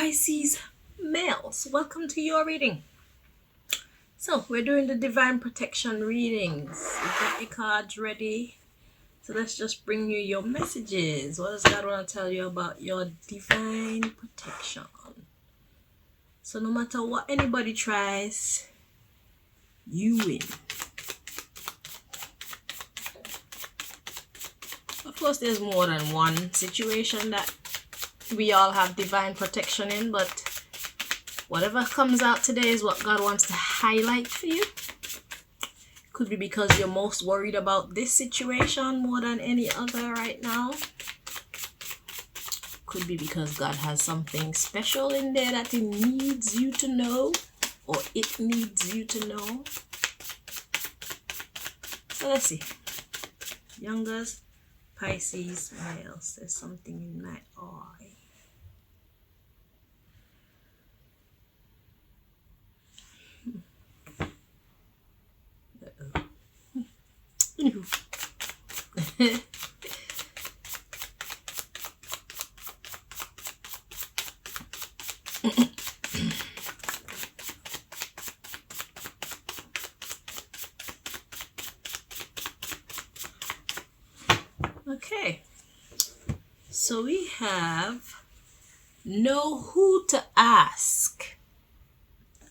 Pisces males, welcome to your reading. So we're doing the divine protection readings. You got your cards ready? So let's just bring you your messages. What does God want to tell you about your divine protection? So no matter what anybody tries, you win. Of course, there's more than one situation that we all have divine protection in, but whatever comes out today is what God wants to highlight for you. Could be because you're most worried about this situation more than any other right now. Could be because God has something special in there that He needs you to know, or it needs you to know. So let's see. Youngaz, Pisces males. There's something in my eye. Okay, so we have know who to ask.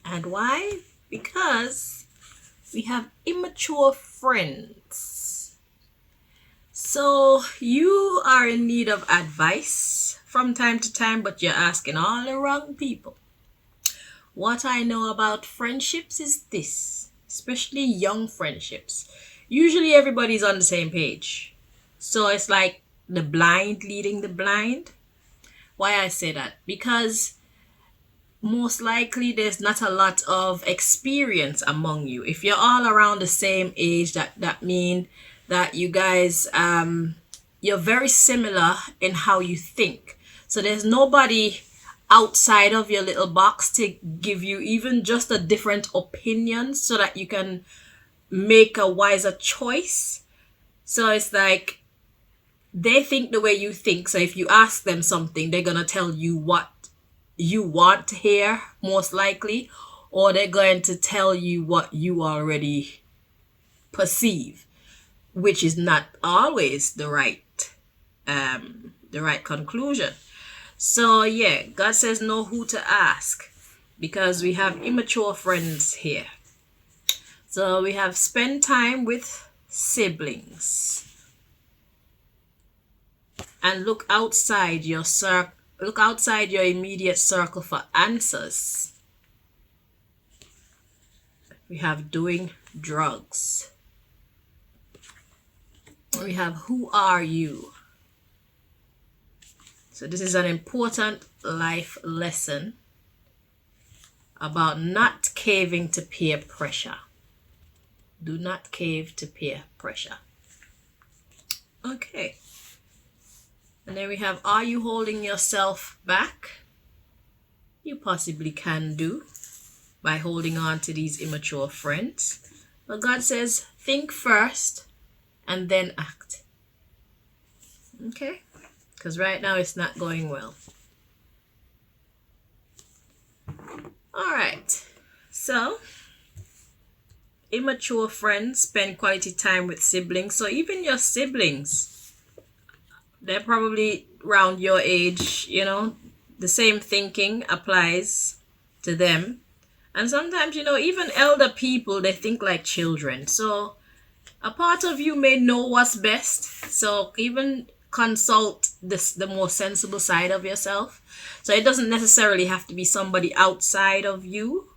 And why? Because we have immature friends. So you are in need of advice from time to time, but you're asking all the wrong people. What I know about friendships is this, especially young friendships. Usually everybody's on the same page. So it's like the blind leading the blind. Why I say that? Because most likely there's not a lot of experience among you. If you're all around the same age, that mean that you guys you're very similar in how you think. So there's nobody outside of your little box to give you even just a different opinion so that you can make a wiser choice. So it's like they think the way you think. So if you ask them something, they're gonna tell you what you want to hear, most likely, or they're going to tell you what you already perceive, which is not always the right conclusion. So yeah, God says know who to ask, because we have immature friends here. So we have spend time with siblings. And look outside your immediate circle for answers. We have doing drugs. We have who are you? So this is an important life lesson about not caving to peer pressure. Do not cave to peer pressure. Okay. And then we have, are you holding yourself back? You possibly can do by holding on to these immature friends. But God says, think first and then act. Okay? Because right now it's not going well. All right. So, immature friends spend quality time with siblings. So even your siblings, they're probably around your age, the same thinking applies to them. And sometimes, even elder people, they think like children. So a part of you may know what's best. So even consult the more sensible side of yourself. So it doesn't necessarily have to be somebody outside of you,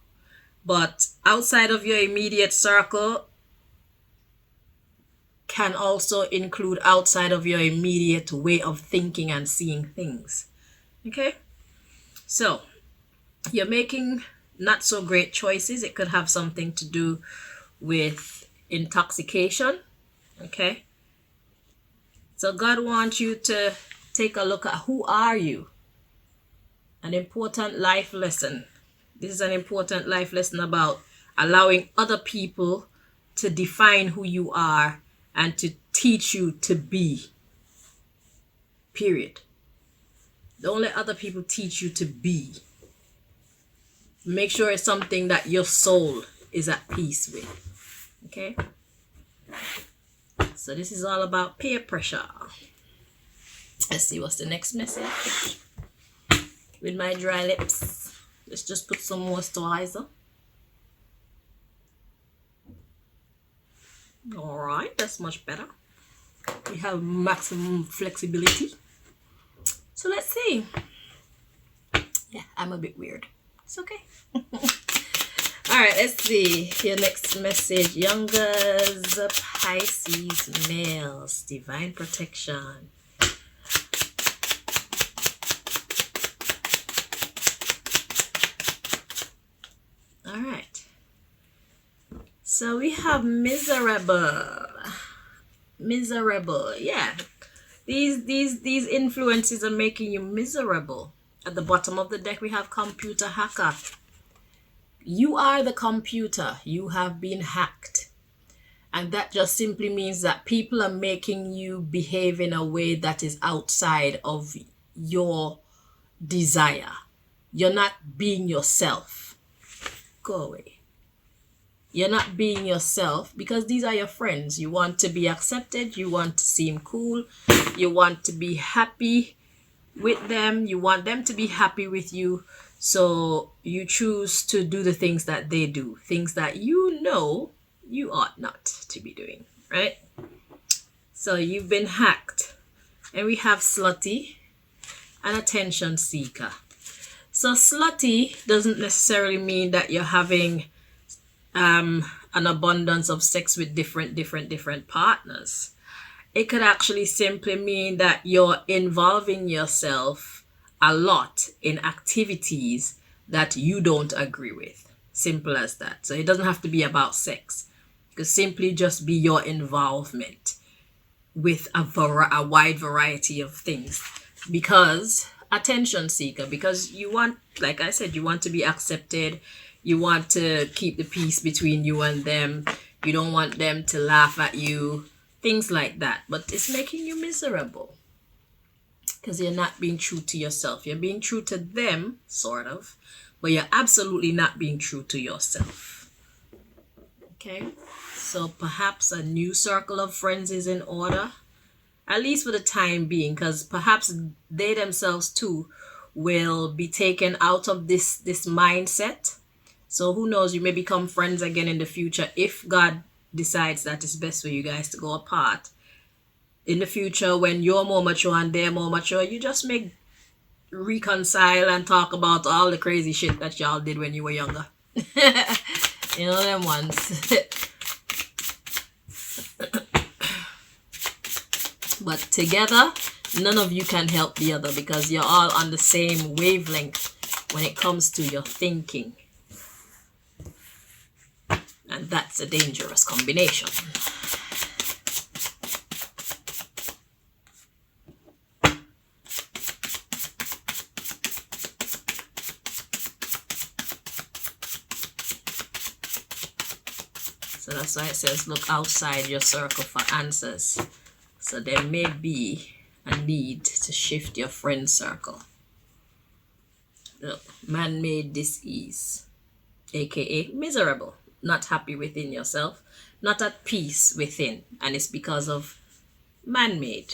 but outside of your immediate circle can also include outside of your immediate way of thinking and seeing things. Okay? So, you're making not so great choices. It could have something to do with intoxication. Okay? So, God wants you to take a look at who are you? An important life lesson. This is an important life lesson about allowing other people to define who you are and to teach you to be. Period. Don't let other people teach you to be. Make sure it's something that your soul is at peace with. Okay? So this is all about peer pressure. Let's see what's the next message. With my dry lips, let's just put some moisturizer. Alright, that's much better. We have maximum flexibility. So let's see. Yeah, I'm a bit weird. It's okay. Alright, let's see. Your next message. Youngaz, Pisces males. Divine protection. Alright. So we have miserable. Miserable. Yeah. These influences are making you miserable. At the bottom of the deck we have computer hacker. You are the computer. You have been hacked. And that just simply means that people are making you behave in a way that is outside of your desire. You're not being yourself. Go away. You're not being yourself because these are your friends. You want to be accepted. You want to seem cool. You want to be happy with them. You want them to be happy with you. So you choose to do the things that they do. Things that you know you ought not to be doing. Right? So you've been hacked. And we have slutty and attention seeker. So slutty doesn't necessarily mean that you're having an abundance of sex with different partners. It could actually simply mean that you're involving yourself a lot in activities that you don't agree with. Simple as that. So it doesn't have to be about sex. It could simply just be your involvement with a wide variety of things. Because attention seeker, because you want, like I said, you want to be accepted. You want to keep the peace between you and them. You don't want them to laugh at you. Things like that. But it's making you miserable. Because you're not being true to yourself. You're being true to them, sort of. But you're absolutely not being true to yourself. Okay? So perhaps a new circle of friends is in order. At least for the time being. Because perhaps they themselves too will be taken out of this mindset. So who knows, you may become friends again in the future if God decides that it's best for you guys to go apart. In the future, when you're more mature and they're more mature, you just may reconcile and talk about all the crazy shit that y'all did when you were younger. You know them ones. But together, none of you can help the other because you're all on the same wavelength when it comes to your thinking. And that's a dangerous combination. So that's why it says look outside your circle for answers. So there may be a need to shift your friend circle. Look, man-made dis-ease, aka miserable. Not happy within yourself, not at peace within, and it's because of man-made.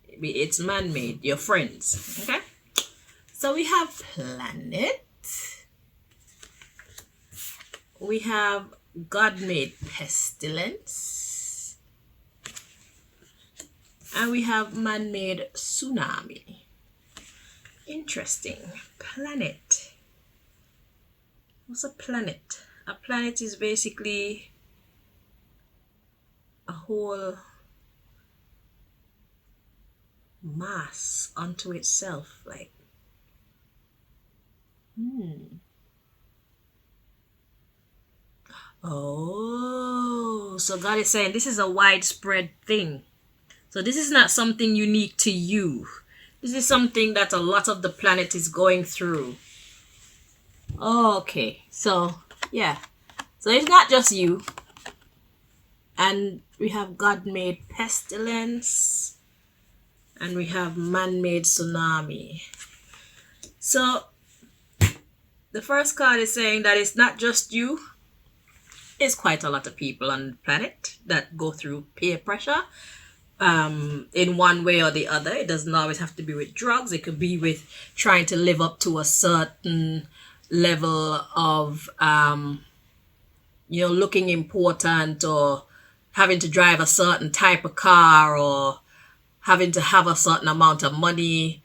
It's man-made, your friends. Okay, so we have planet, we have God-made pestilence, and we have man-made tsunami. Interesting. Planet. What's a planet? A planet is basically a whole mass unto itself. Like, Oh, so God is saying this is a widespread thing. So this is not something unique to you. This is something that a lot of the planet is going through. Okay, so yeah. So it's not just you. And we have God-made pestilence. And we have man-made tsunami. So the first card is saying that it's not just you. It's quite a lot of people on the planet that go through peer pressure in one way or the other. It doesn't always have to be with drugs. It could be with trying to live up to a certain level of, looking important, or having to drive a certain type of car, or having to have a certain amount of money,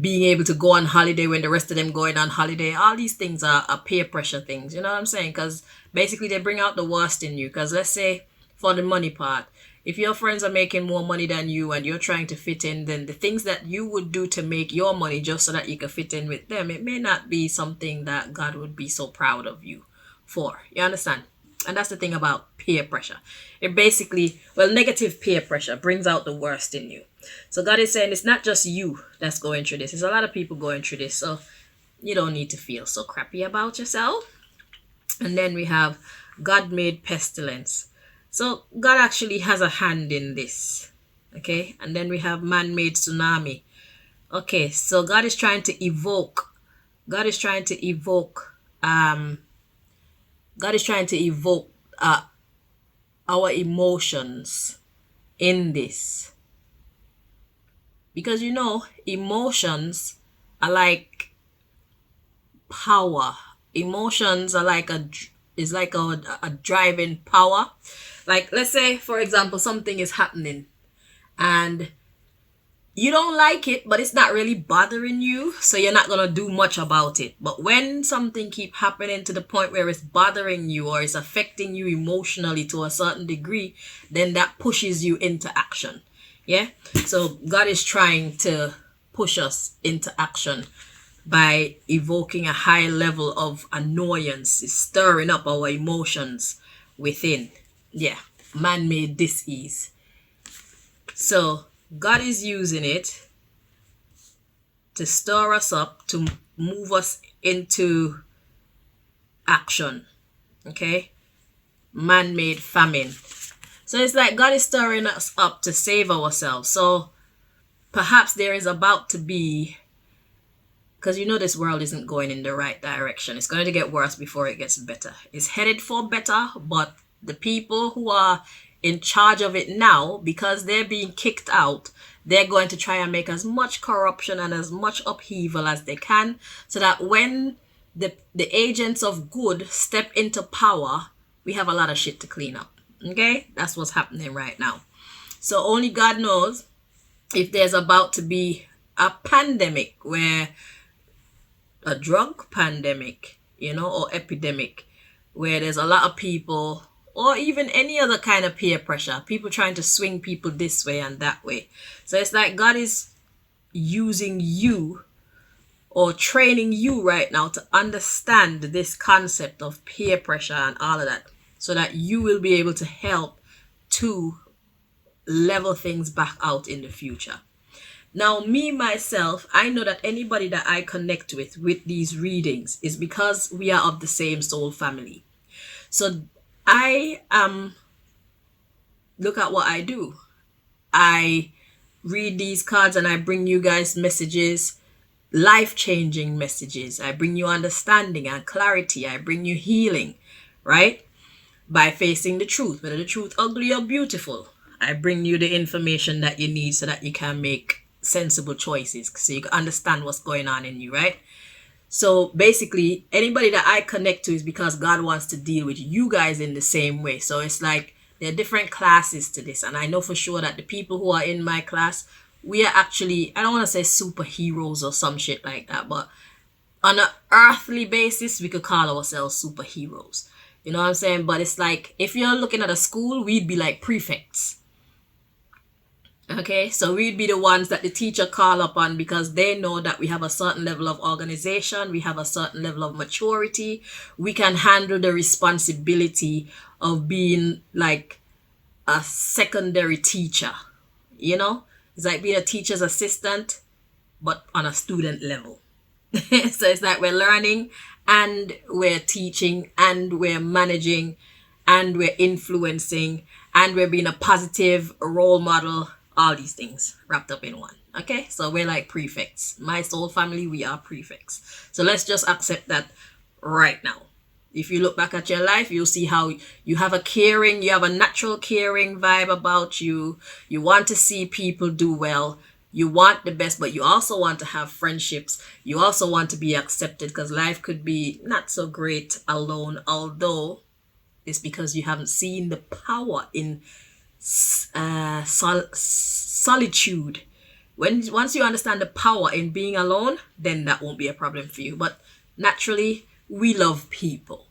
being able to go on holiday when the rest of them going on holiday. All these things are peer pressure things. You know what I'm saying? Because basically they bring out the worst in you. Because let's say for the money part, if your friends are making more money than you and you're trying to fit in, then the things that you would do to make your money just so that you can fit in with them, it may not be something that God would be so proud of you for. You understand? And that's the thing about peer pressure. It basically, negative peer pressure brings out the worst in you. So God is saying it's not just you that's going through this. There's a lot of people going through this. So you don't need to feel so crappy about yourself. And then we have God-made pestilence. So God actually has a hand in this. Okay. And then we have man-made tsunami. Okay. So God is trying to evoke our emotions in this. Because emotions are like power. Emotions are like a driving power. Like, let's say, for example, something is happening and you don't like it, but it's not really bothering you, so you're not going to do much about it. But when something keep happening to the point where it's bothering you or it's affecting you emotionally to a certain degree, then that pushes you into action. Yeah? So God is trying to push us into action by evoking a high level of annoyance, stirring up our emotions within. Yeah, man-made dis-ease. So God is using it to stir us up, to move us into action. Okay? Man-made famine. So it's like God is stirring us up to save ourselves. So perhaps there is about to be, because this world isn't going in the right direction. It's going to get worse before it gets better. It's headed for better, but the people who are in charge of it now, because they're being kicked out, they're going to try and make as much corruption and as much upheaval as they can, so that when the agents of good step into power, we have a lot of shit to clean up. Okay? That's what's happening right now. So only God knows if there's about to be a pandemic, where a drug pandemic, or epidemic, where there's a lot of people, or even any other kind of peer pressure, people trying to swing people this way and that way. So it's like God is using you or training you right now to understand this concept of peer pressure and all of that, so that you will be able to help to level things back out in the future. Now, me, myself, I know that anybody that I connect with these readings is because we are of the same soul family. So I look at what I do. I read these cards and I bring you guys messages, life-changing messages. I bring you understanding and clarity. I bring you healing, right? By facing the truth, whether the truth ugly or beautiful. I bring you the information that you need so that you can make sensible choices, so you can understand what's going on in you, right? So basically, anybody that I connect to is because God wants to deal with you guys in the same way. So it's like there are different classes to this. And I know for sure that the people who are in my class, we are actually, I don't want to say superheroes or some shit like that, but on an earthly basis, we could call ourselves superheroes. You know what I'm saying? But it's like, if you're looking at a school, we'd be like prefects. Okay, so we'd be the ones that the teacher call upon, because they know that we have a certain level of organization, we have a certain level of maturity, we can handle the responsibility of being like a secondary teacher. It's like being a teacher's assistant, but on a student level. So it's like we're learning and we're teaching and we're managing and we're influencing and we're being a positive role model all these things wrapped up in one. Okay, so we're like prefects. My soul family, we are prefects. So let's just accept that right now. If you look back at your life, you'll see how you have you have a natural caring vibe about you. You want to see people do well. You want the best, but you also want to have friendships. You also want to be accepted, because life could be not so great alone, although it's because you haven't seen the power in solitude. Once you understand the power in being alone, then that won't be a problem for you. But naturally, we love people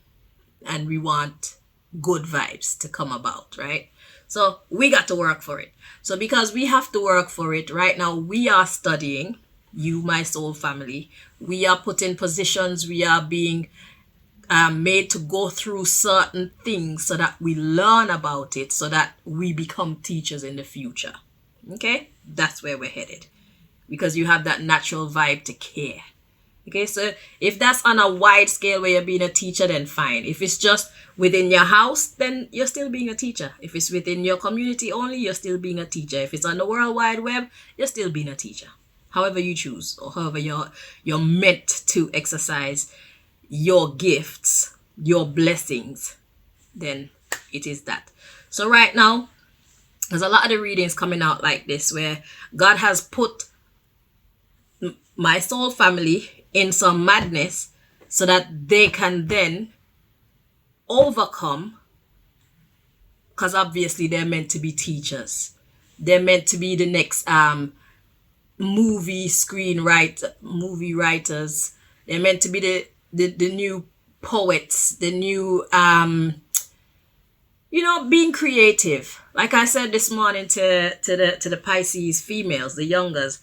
and we want good vibes to come about, right? So we got to work for it. So because we have to work for it, right now we are studying, you, my soul family. We are put in positions, we are being made to go through certain things so that we learn about it, so that we become teachers in the future. Okay? That's where we're headed. Because you have that natural vibe to care. Okay, so if that's on a wide scale where you're being a teacher, then fine. If it's just within your house, then you're still being a teacher. If it's within your community only, you're still being a teacher. If it's on the World Wide Web, you're still being a teacher. However you choose, or however you're meant to exercise your gifts, your blessings, then it is that. So right now, there's a lot of the readings coming out like this, where God has put my soul family in some madness so that they can then overcome, because obviously they're meant to be teachers. They're meant to be the next movie writers. They're meant to be the new poets, the new being creative. Like I said this morning to the Pisces females, the Youngaz,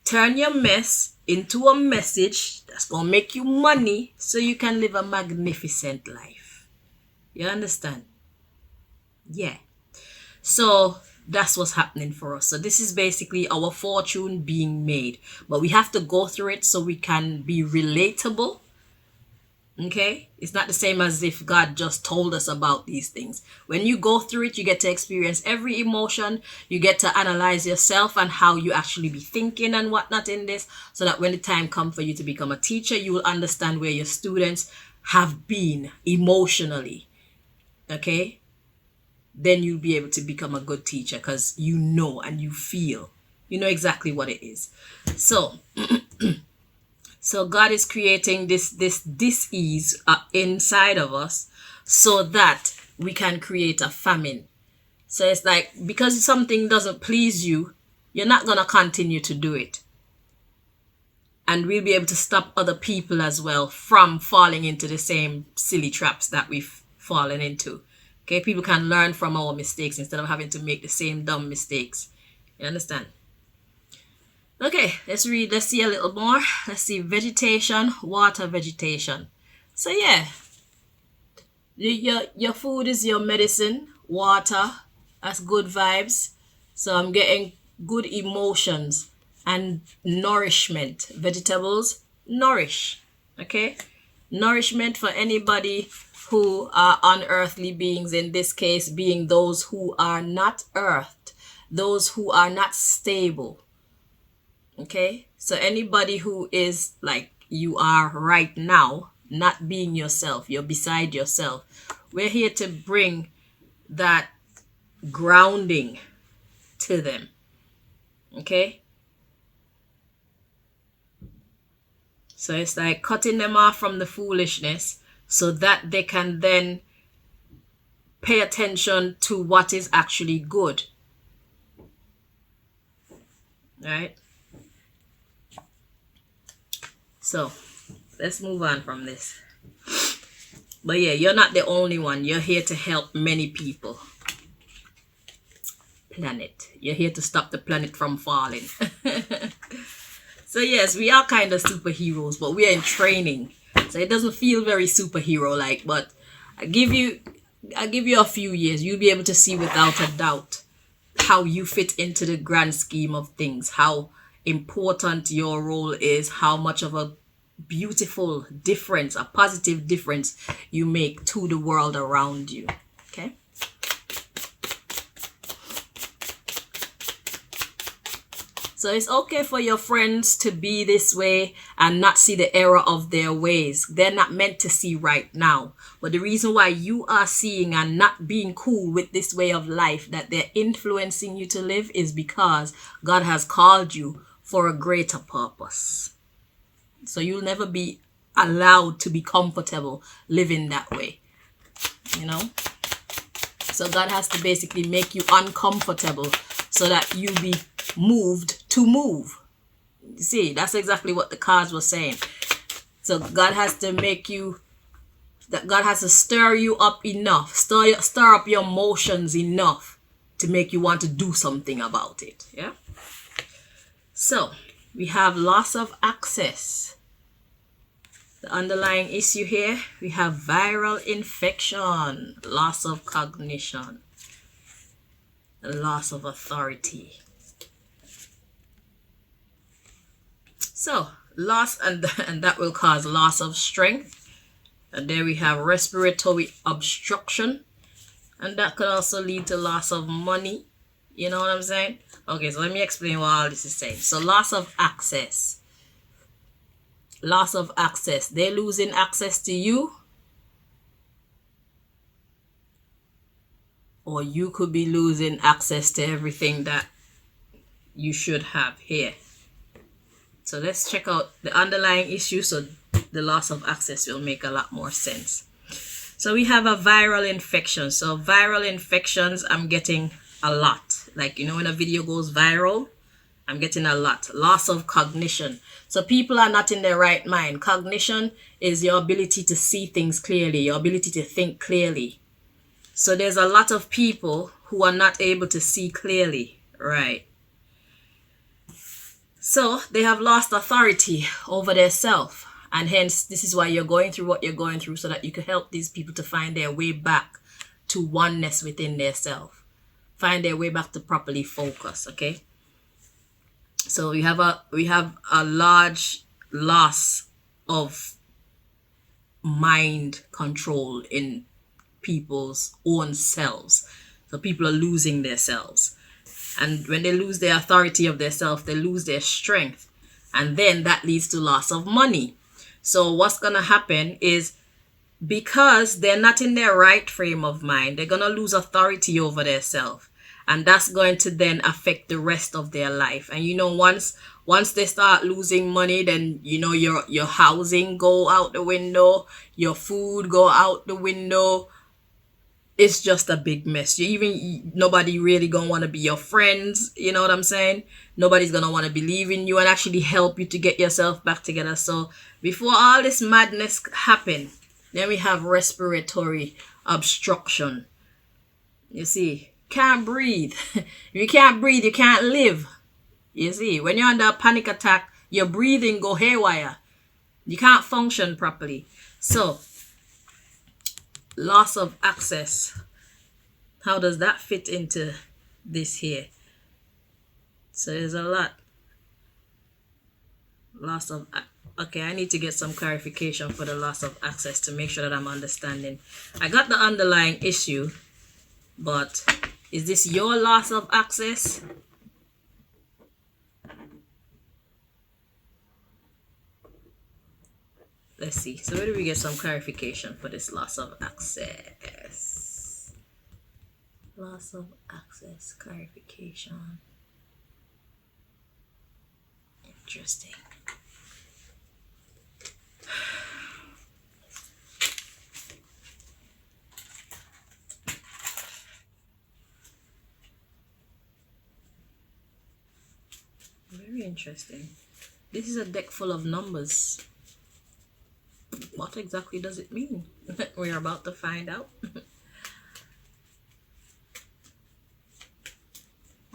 turn your mess into a message that's gonna make you money so you can live a magnificent life. You understand? Yeah. So that's what's happening for us. So this is basically our fortune being made, but we have to go through it so we can be relatable. Okay, it's not the same as if God just told us about these things. When you go through it, you get to experience every emotion. You get to analyze yourself and how you actually be thinking and whatnot in this, so that when the time comes for you to become a teacher, you will understand where your students have been emotionally. Okay, then you'll be able to become a good teacher, because you know and you feel, you know exactly what it is. So God is creating this dis-ease inside of us so that we can create a famine. So it's like, because something doesn't please you, you're not going to continue to do it. And we'll be able to stop other people as well from falling into the same silly traps that we've fallen into. Okay, people can learn from our mistakes instead of having to make the same dumb mistakes. You understand? Okay, let's see a little more. Let's see vegetation, water, vegetation. So yeah, your food is your medicine. Water, that's good vibes. So I'm getting good emotions and nourishment. Vegetables nourish. Okay, nourishment for anybody who are unearthly beings, in this case being those who are not earthed, those who are not stable. Okay, so anybody who is like you are right now, not being yourself, you're beside yourself, we're here to bring that grounding to them. Okay, so it's like cutting them off from the foolishness so that they can then pay attention to what is actually good. Right? So let's move on from this. But yeah, you're not the only one. You're here to help many people. Planet. You're here to stop the planet from falling. So yes, we are kind of superheroes, but we are in training. So it doesn't feel very superhero-like, but I give you a few years. You'll be able to see without a doubt how you fit into the grand scheme of things, how important your role is, how much of a beautiful difference, a positive difference you make to the world around you. Okay. So it's okay for your friends to be this way and not see the error of their ways. They're not meant to see right now. But the reason why you are seeing and not being cool with this way of life that they're influencing you to live is because God has called you for a greater purpose. So you'll never be allowed to be comfortable living that way. You know? So God has to basically make you uncomfortable so that you be moved to move. You see, that's exactly what the cards were saying. So God has to make you, that God has to stir you up enough, stir up your emotions enough to make you want to do something about it. Yeah. So we have loss of access. The underlying issue here, we have viral infection, loss of cognition, loss of authority. So loss, and that will cause loss of strength. And there we have respiratory obstruction, and that could also lead to loss of money. You know what I'm saying? Okay, so let me explain what all this is saying. So loss of access. Loss of access. They're losing access to you, or you could be losing access to everything that you should have here. So let's check out the underlying issue so the loss of access will make a lot more sense. So we have a viral infection. So viral infections, I'm getting a lot. Like, you know, when a video goes viral, I'm getting a lot. Loss of cognition. So people are not in their right mind. Cognition is your ability to see things clearly, your ability to think clearly. So there's a lot of people who are not able to see clearly, right? So they have lost authority over their self. And hence, this is why you're going through what you're going through, so that you can help these people to find their way back to oneness within their self. Find their way back to properly focus, okay? So we have a large loss of mind control in people's own selves. So people are losing their selves. And when they lose their authority of their self, they lose their strength. And then that leads to loss of money. So what's going to happen is, because they're not in their right frame of mind, they're going to lose authority over their self. And that's going to then affect the rest of their life. And, you know, once they start losing money, then, you know, your housing go out the window, your food go out the window. It's just a big mess. Nobody really gonna want to be your friends. You know what I'm saying? Nobody's gonna want to believe in you and actually help you to get yourself back together. So before all this madness happen, then we have respiratory obstruction. You see, can't breathe. If you can't breathe, you can't live. You see, when you're under a panic attack, your breathing go haywire. You can't function properly. So loss of access. How does that fit into this here? So there's a lot. Loss of, okay, I need to get some clarification for the loss of access to make sure that I'm understanding. I got the underlying issue, but is this your loss of access? Let's see. So where do we get some clarification for this loss of access? Loss of access, clarification. Interesting. Very interesting. This is a deck full of numbers. What exactly does it mean? We're about to find out.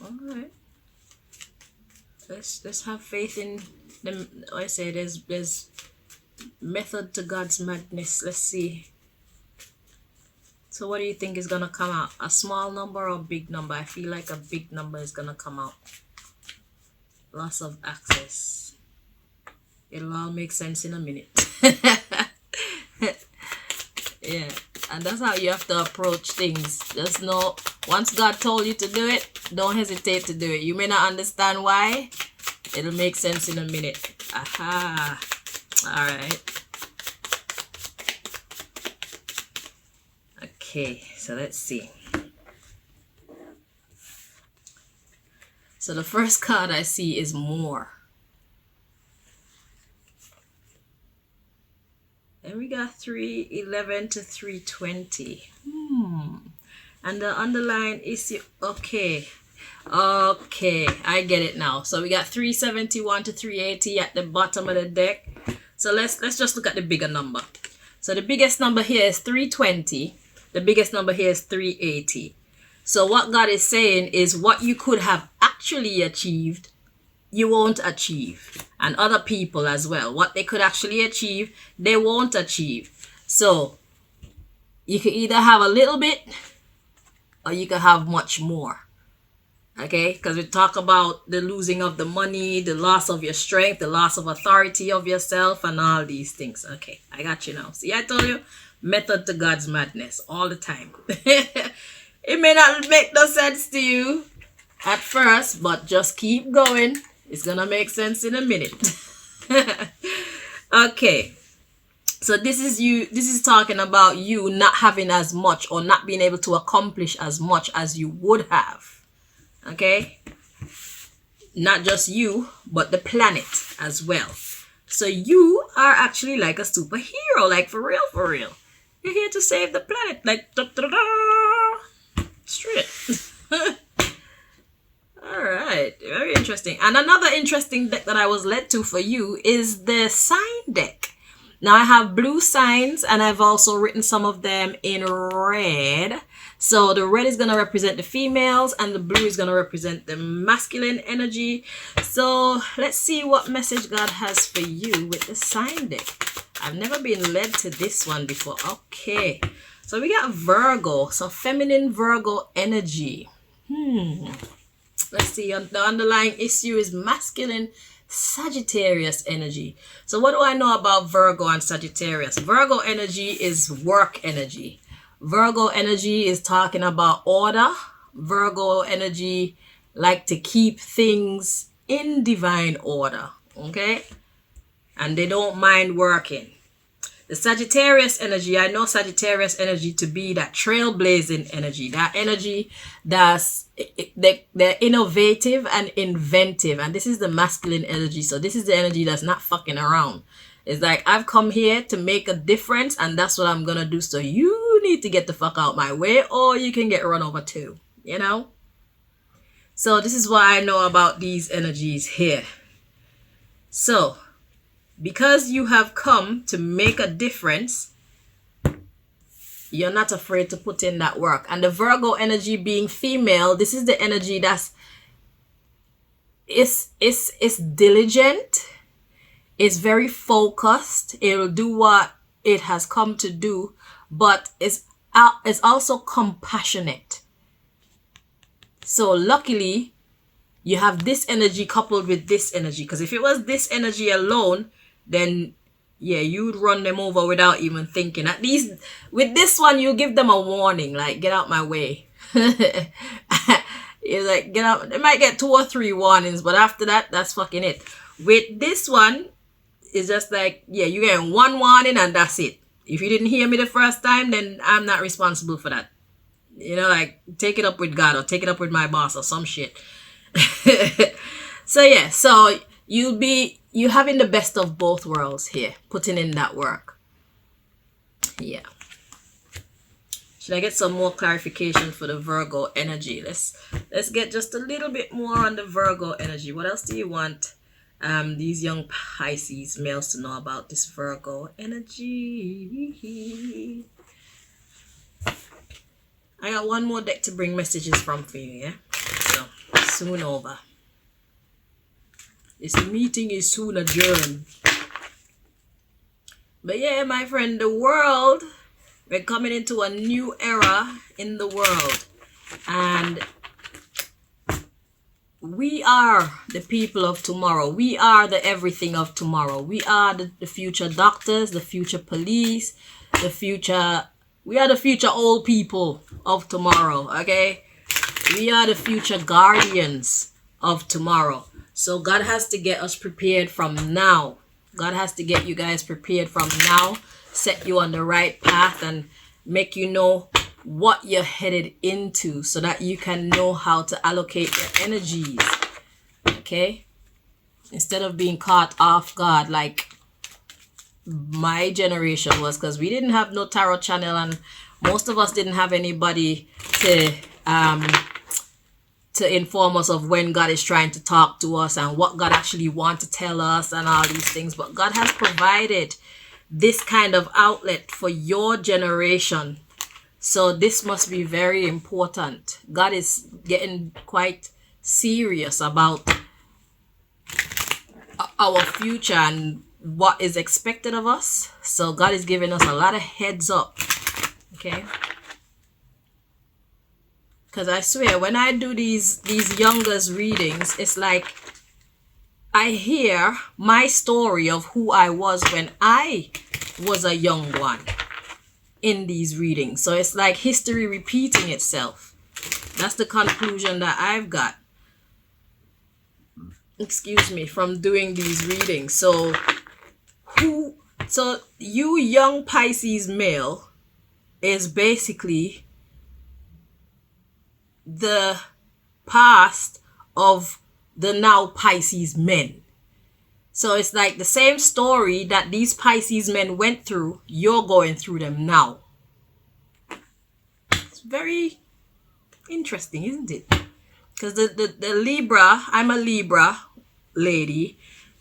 All right. Let's have faith in them. I say there's method to God's madness. Let's see. So what do you think is gonna come out? A small number or a big number? I feel like a big number is gonna come out. Loss of access. It'll all make sense in a minute. Yeah, and that's how you have to approach things. Just know, once God told you to do it, don't hesitate to do it. You may not understand why, It'll make sense in a minute. Aha. All right. Okay, so let's see. So the first card I see is more. And we got 311 to 320. And the underlying issue, okay, I get it now. So we got 371 to 380 at the bottom of the deck. So let's just look at the bigger number. So the biggest number here is 320. The biggest number here is 380. So what God is saying is what you could have actually achieved, you won't achieve. And other people as well, what they could actually achieve, they won't achieve. So you could either have a little bit or you could have much more. Okay, because we talk about the losing of the money, the loss of your strength, the loss of authority of yourself, and all these things. Okay, I got you now. See, I told you, method to God's madness all the time. It may not make no sense to you at first, but just keep going. It's gonna make sense in a minute. Okay, so this is talking about you not having as much or not being able to accomplish as much as you would have. Okay, not just you, but the planet as well. So you are actually like a superhero, like for real, for real. You're here to save the planet, like straight. All right, very interesting. And another interesting deck that I was led to for you is the sign deck. Now I have blue signs and I've also written some of them in red. So the red is going to represent the females and the blue is going to represent the masculine energy. So let's see what message God has for you with the sign deck. I've never been led to this one before. Okay, so we got Virgo. So feminine Virgo energy. Let's see. The underlying issue is masculine Sagittarius energy. So what do I know about Virgo and Sagittarius? Virgo energy is work energy. Virgo energy is talking about order. Virgo energy like to keep things in divine order. Okay? And they don't mind working. The Sagittarius energy, I know Sagittarius energy to be that trailblazing energy. That energy that's they're innovative and inventive. And this is the masculine energy. So this is the energy that's not fucking around. It's like, I've come here to make a difference and that's what I'm going to do. So you need to get the fuck out my way or you can get run over too. You know? So this is what I know about these energies here. So because you have come to make a difference, you're not afraid to put in that work. And the Virgo energy being female, this is the energy that's it's diligent, it's very focused, it'll do what it has come to do, but it's also compassionate. So luckily, you have this energy coupled with this energy. Because if it was this energy alone, then yeah, you'd run them over without even thinking. At least with this one, you give them a warning, like, get out my way. It's like, get out. They might get 2 or 3 warnings, but after that, that's fucking it. With this one, it's just like, yeah, you get 1 warning and that's it. If you didn't hear me the first time, then I'm not responsible for that. You know, like, take it up with God or take it up with my boss or some shit. So yeah, so you having the best of both worlds here, putting in that work. Yeah. Should I get some more clarification for the Virgo energy? Let's get just a little bit more on the Virgo energy. What else do you want these young Pisces males to know about this Virgo energy? I got one more deck to bring messages from for you, yeah? So, soon over. This meeting is soon adjourned. But yeah, my friend, the world, we're coming into a new era in the world. And we are the people of tomorrow. We are the everything of tomorrow. We are the future doctors, the future police, we are the future old people of tomorrow, okay? We are the future guardians of tomorrow. So God has to get us prepared from now. God has to get you guys prepared from now, set you on the right path, and make you know what you're headed into so that you can know how to allocate your energies. Okay? Instead of being caught off guard like my generation was, because we didn't have no tarot channel, and most of us didn't have anybody to inform us of when God is trying to talk to us and what God actually wants to tell us and all these things. But God has provided this kind of outlet for your generation. So this must be very important. God is getting quite serious about our future and what is expected of us. So God is giving us a lot of heads up. Okay? Because I swear, when I do these Youngaz readings, it's like I hear my story of who I was when I was a young one in these readings. So it's like history repeating itself. That's the conclusion that I've got. Excuse me, from doing these readings. So you young Pisces male is basically the past of the now Pisces men. So it's like the same story that these Pisces men went through, you're going through them now. It's very interesting, isn't it? Because the Libra, I'm a Libra lady,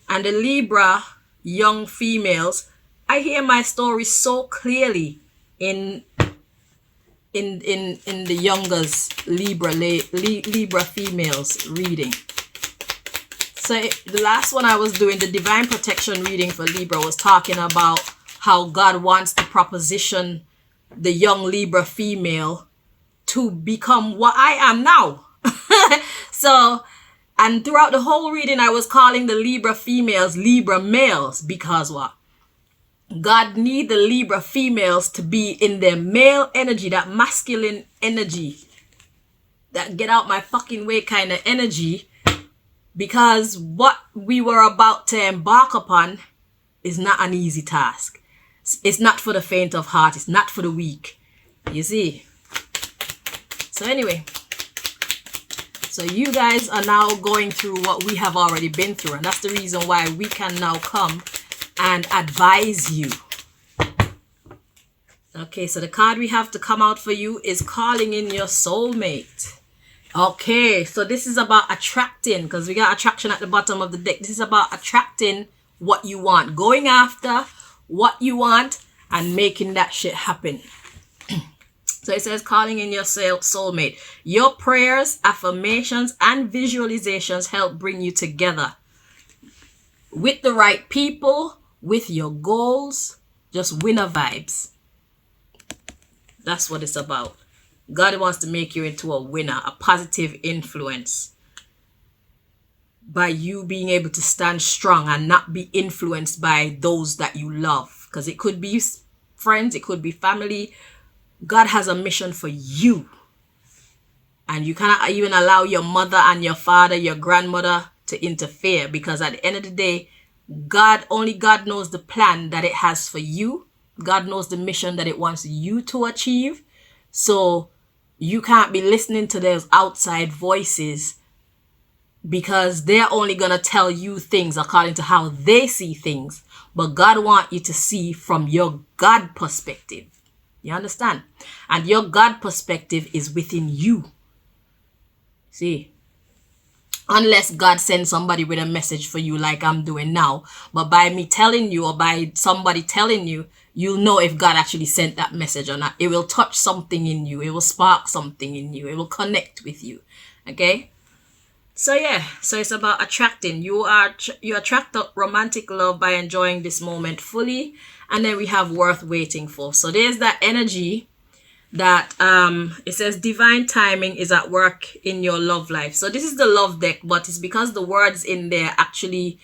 and the Libra young females, I hear my story so clearly in the Youngaz Libra females reading. So the last one I was doing, the divine protection reading for Libra, was talking about how God wants to proposition the young Libra female to become what I am now. So, and throughout the whole reading, I was calling the Libra females Libra males, because what? God need the Libra females to be in their male energy, that masculine energy, that get out my fucking way kind of energy, because what we were about to embark upon is not an easy task. It's not for the faint of heart. It's not for the weak. You see? So anyway, so you guys are now going through what we have already been through, and that's the reason why we can now come and advise you. Okay, so the card we have to come out for you is calling in your soulmate. Okay, so this is about attracting, because we got attraction at the bottom of the deck. This is about attracting what you want, going after what you want and making that shit happen. So it says calling in your soulmate. Your prayers, affirmations, and visualizations help bring you together with the right people, with your goals, just winner vibes. That's what it's about. God wants to make you into a winner, a positive influence, by you being able to stand strong and not be influenced by those that you love. Because it could be friends, it could be family. God has a mission for you. And you cannot even allow your mother and your father, your grandmother to interfere, because at the end of the day, only God knows the plan that it has for you. God knows the mission that it wants you to achieve. So you can't be listening to those outside voices, because they're only going to tell you things according to how they see things. But God wants you to see from your God perspective. You understand? And your God perspective is within you. See? Unless God sends somebody with a message for you like I'm doing now. But by me telling you, or by somebody telling you, you'll know if God actually sent that message or not. It will touch something in you. It will spark something in you. It will connect with you. Okay? So yeah, so it's about attracting. You attract romantic love by enjoying this moment fully. And then we have worth waiting for. So there's that energy that it says divine timing is at work in your love life. So this is the love deck, but it's because the words in there actually,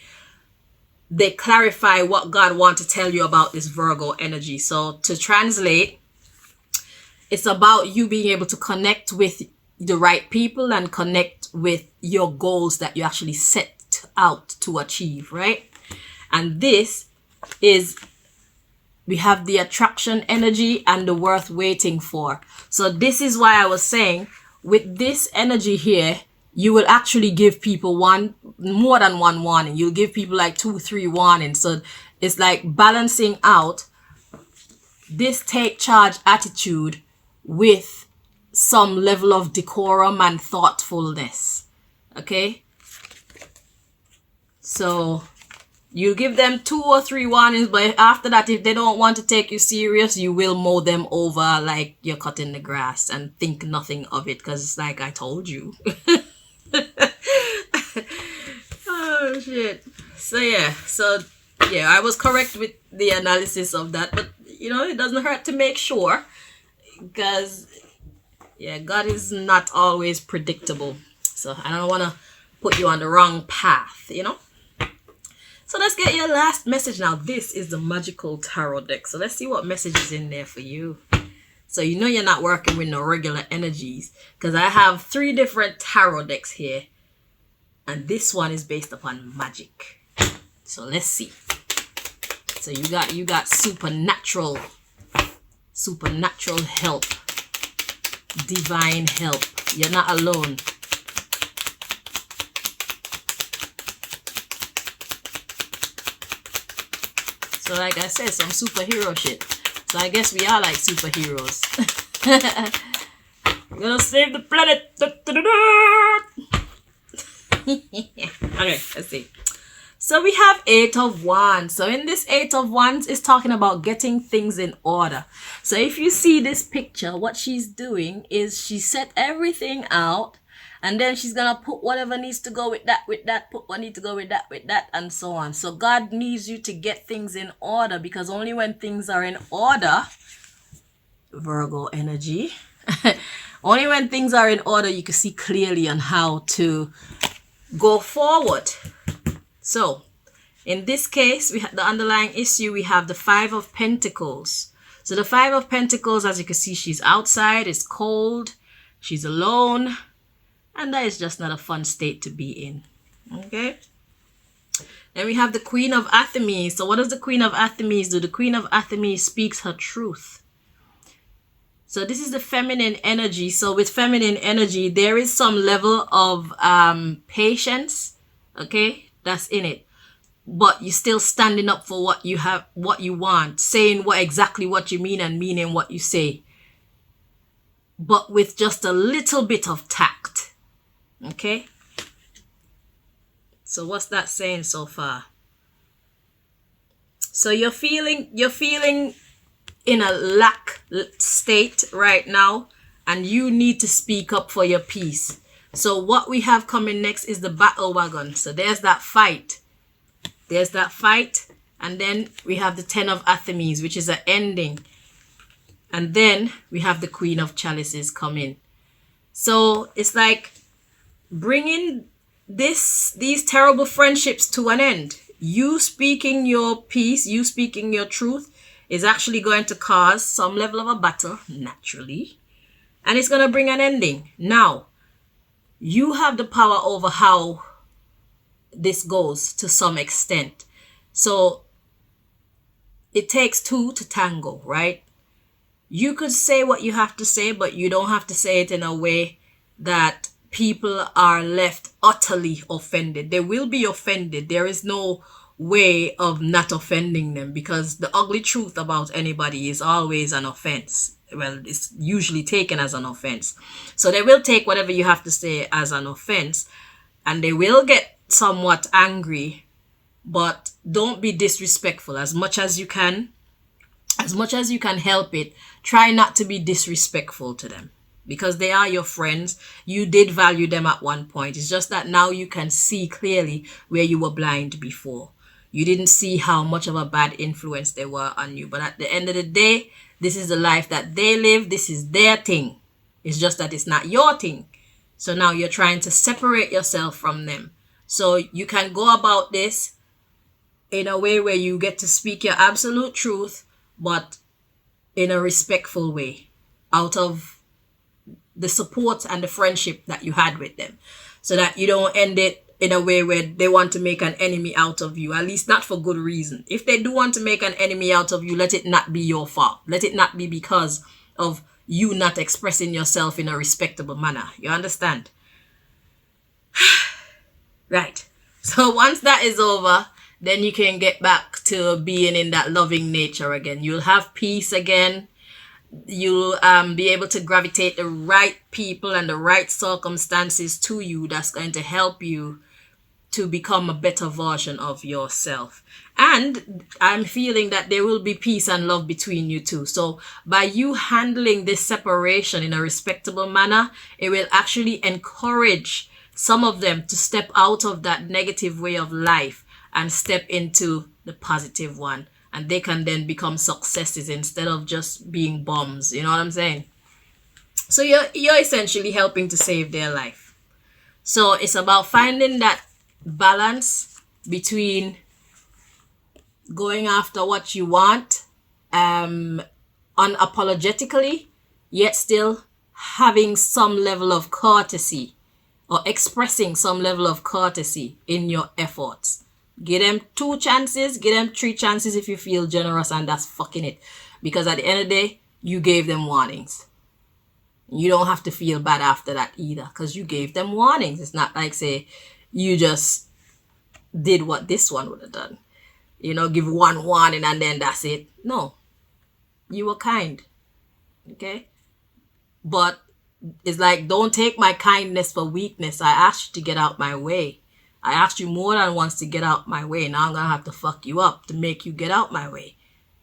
they clarify what God wants to tell you about this Virgo energy. So to translate, it's about you being able to connect with the right people and connect with your goals that you actually set out to achieve, right? And this is, we have the attraction energy and the worth waiting for. So this is why I was saying with this energy here, you will actually give people more than one warning. You'll give people like 2-3 warnings. So it's like balancing out this take charge attitude with some level of decorum and thoughtfulness. Okay? So you give them 2 or 3 warnings, but after that, if they don't want to take you serious, you will mow them over like you're cutting the grass and think nothing of it, because it's like I told you. Oh shit. So yeah, I was correct with the analysis of that, but you know, it doesn't hurt to make sure, because yeah, God is not always predictable. So I don't want to put you on the wrong path, you know. So let's get your last message now. This is the magical tarot deck. So let's see what message is in there for you. So you know you're not working with no regular energies, because I have 3 different tarot decks here. And this one is based upon magic. So let's see. So you got supernatural help. Divine help. You're not alone. So like I said, some superhero shit. So I guess we are like superheroes. We're gonna save the planet. Okay, let's see. So we have 8 of Wands. So in this 8 of Wands is talking about getting things in order. So if you see this picture, what she's doing is she set everything out, and then she's gonna put whatever needs to go with that, put what needs to go with that, and so on. So God needs you to get things in order, because only when things are in order, Virgo energy, only when things are in order, you can see clearly on how to go forward. So in this case, we have the underlying issue. We have the 5 of Pentacles. So the 5 of Pentacles, as you can see, she's outside, it's cold, she's alone, and that is just not a fun state to be in. Okay. Then we have the Queen of Athenes. So what does the Queen of Athenes do? The Queen of Athenes speaks her truth. So this is the feminine energy. So with feminine energy, there is some level of patience, okay, that's in it. But you're still standing up for what you have, what you want, saying exactly what you mean and meaning what you say. But with just a little bit of tact, okay? So what's that saying so far? So you're feeling in a lack state right now, and you need to speak up for your peace. So what we have coming next is the battle wagon. So there's that fight. There's that fight. And then we have the 10 of Athenes, which is an ending. And then we have the Queen of Chalices coming. So it's like bringing these terrible friendships to an end. You speaking your peace, you speaking your truth is actually going to cause some level of a battle, naturally. And it's going to bring an ending. Now, you have the power over how this goes to some extent. So it takes 2 to tango, right? You could say what you have to say, but you don't have to say it in a way that people are left utterly offended. They will be offended. There is no way of not offending them, because the ugly truth about anybody is always an offense. Well, it's usually taken as an offense. So they will take whatever you have to say as an offense, and they will get somewhat angry, but don't be disrespectful. As much as you can help it, try not to be disrespectful to them, because they are your friends. You did value them at one point. It's just that now you can see clearly where you were blind before. You didn't see how much of a bad influence they were on you. But at the end of the day, this is the life that they live. This is their thing. It's just that it's not your thing. So now you're trying to separate yourself from them. So you can go about this in a way where you get to speak your absolute truth, but in a respectful way, out of the support and the friendship that you had with them, so that you don't end it in a way where they want to make an enemy out of you, at least not for good reason. If they do want to make an enemy out of you, let it not be your fault. Let it not be because of you not expressing yourself in a respectable manner. You understand? Right. So once that is over, then you can get back to being in that loving nature again. You'll have peace again. You'll be able to gravitate the right people and the right circumstances to you that's going to help you to become a better version of yourself. And I'm feeling that there will be peace and love between you two. So by you handling this separation in a respectable manner, it will actually encourage some of them to step out of that negative way of life and step into the positive one. And they can then become successes instead of just being bombs. You know what I'm saying? So you're essentially helping to save their life. So it's about finding that balance between going after what you want unapologetically, yet still having some level of courtesy or expressing some level of courtesy in your efforts. Give them 2 chances, give them 3 chances if you feel generous, and that's fucking it. Because at the end of the day, you gave them warnings. You don't have to feel bad after that either, because you gave them warnings. It's not like, say, you just did what this one would have done. You know, give 1 warning and then that's it. No. You were kind. Okay? But it's like, don't take my kindness for weakness. I asked you to get out my way. I asked you more than once to get out my way. Now I'm going to have to fuck you up to make you get out my way.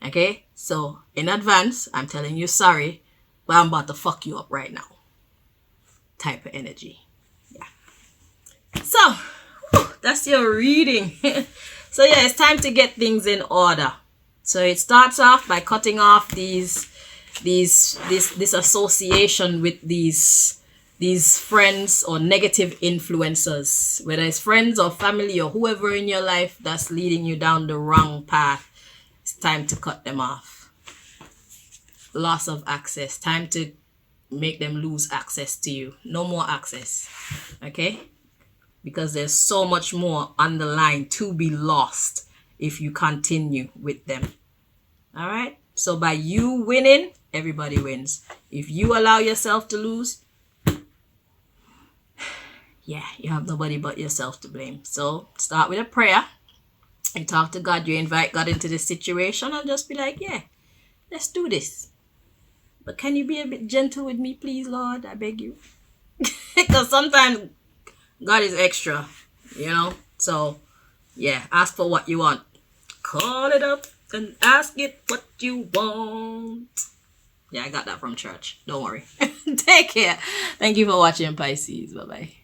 Okay? So, in advance, I'm telling you sorry, but I'm about to fuck you up right now. Type of energy. Yeah. So, that's your reading. So, yeah, it's time to get things in order. So, it starts off by cutting off this association with these friends or negative influences, whether it's friends or family or whoever in your life that's leading you down the wrong path. It's time to cut them off. Loss of access. Time to make them lose access to you. No more access. Okay? Because there's so much more on the line to be lost if you continue with them. All right? So by you winning, everybody wins. If you allow yourself to lose, yeah, you have nobody but yourself to blame. So start with a prayer. You talk to God. You invite God into this situation and just be like, yeah, let's do this. But can you be a bit gentle with me, please, Lord? I beg you. Because sometimes God is extra, you know. So, yeah, ask for what you want. Call it up and ask it what you want. Yeah, I got that from church. Don't worry. Take care. Thank you for watching, Pisces. Bye-bye.